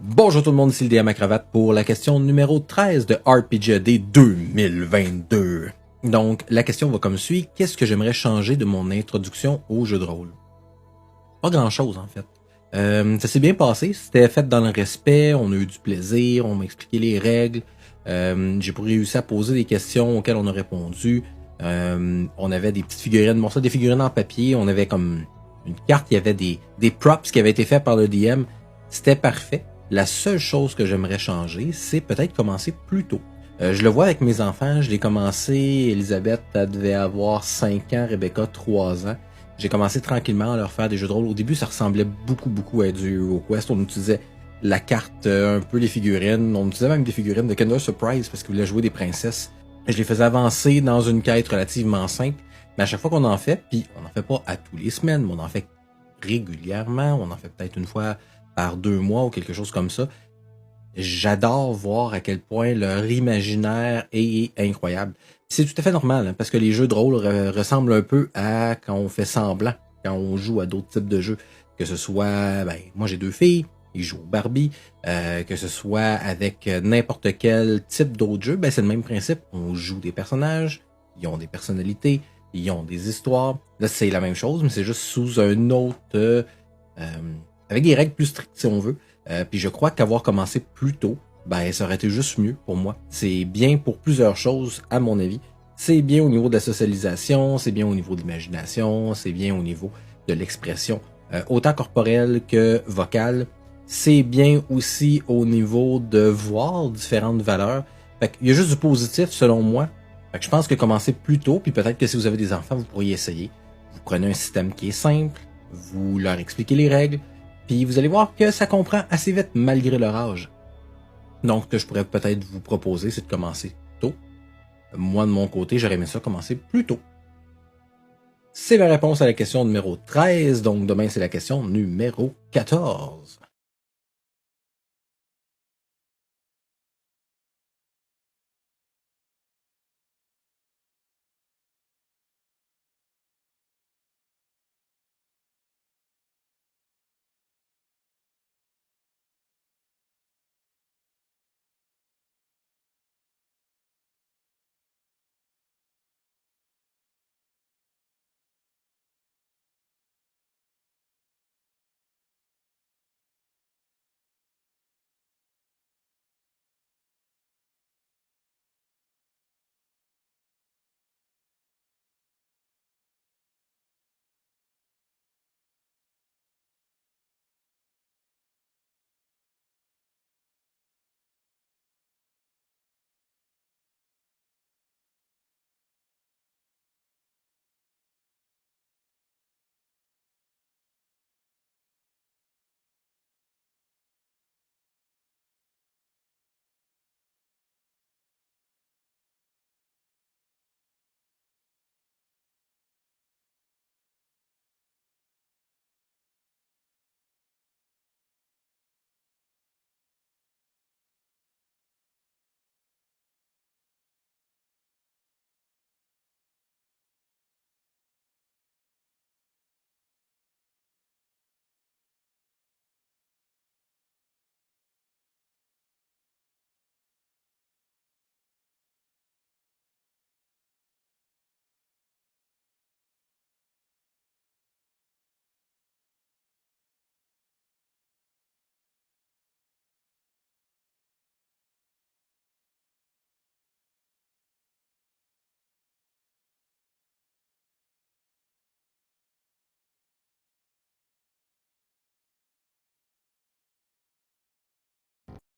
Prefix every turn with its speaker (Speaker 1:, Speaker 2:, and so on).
Speaker 1: Bonjour tout le monde, ici le DM à cravate pour la question numéro 13 de RPGAD 2022. Donc, la question va comme suit. Qu'est-ce que j'aimerais changer de mon introduction au jeu de rôle? Pas grand-chose, en fait. Ça s'est bien passé, c'était fait dans le respect, on a eu du plaisir, on m'a expliqué les règles, j'ai réussi à poser des questions auxquelles on a répondu. On avait des petites figurines, bon ça des figurines en papier, on avait comme une carte, il y avait des props qui avaient été faits par le DM, c'était parfait. La seule chose que j'aimerais changer, c'est peut-être commencer plus tôt. Je le vois avec mes enfants, je l'ai commencé, Elisabeth elle devait avoir 5 ans, Rebecca 3 ans. J'ai commencé tranquillement à leur faire des jeux de rôle. Au début, ça ressemblait beaucoup à du HeroQuest. On utilisait la carte, un peu les figurines. On utilisait même des figurines de Kinder Surprise parce qu'ils voulaient jouer des princesses. Je les faisais avancer dans une quête relativement simple. Mais à chaque fois qu'on en fait, puis on n'en fait pas à tous les semaines, mais on en fait régulièrement. On en fait peut-être une fois par 2 mois ou quelque chose comme ça. J'adore voir à quel point leur imaginaire est incroyable. C'est tout à fait normal, hein, parce que les jeux de rôle ressemblent un peu à quand on fait semblant, quand on joue à d'autres types de jeux. Que ce soit, moi j'ai 2 filles, ils jouent au Barbie, que ce soit avec n'importe quel type d'autre jeu, c'est le même principe. On joue des personnages, ils ont des personnalités, ils ont des histoires. Là, c'est la même chose, mais c'est juste sous un autre... avec des règles plus strictes, si on veut. Puis je crois qu'avoir commencé plus tôt, ça aurait été juste mieux pour moi. C'est bien pour plusieurs choses, à mon avis. C'est bien au niveau de la socialisation, c'est bien au niveau de l'imagination, c'est bien au niveau de l'expression, autant corporelle que vocale. C'est bien aussi au niveau de voir différentes valeurs. Fait qu'il y a juste du positif selon moi. Fait que je pense que commencer plus tôt, puis peut-être que si vous avez des enfants, vous pourriez essayer. Vous prenez un système qui est simple, vous leur expliquez les règles, puis vous allez voir que ça comprend assez vite malgré leur âge. Donc, ce que je pourrais peut-être vous proposer, c'est de commencer tôt. Moi, de mon côté, j'aurais aimé ça commencer plus tôt. C'est la réponse à la question numéro 13, donc demain, c'est la question numéro 14.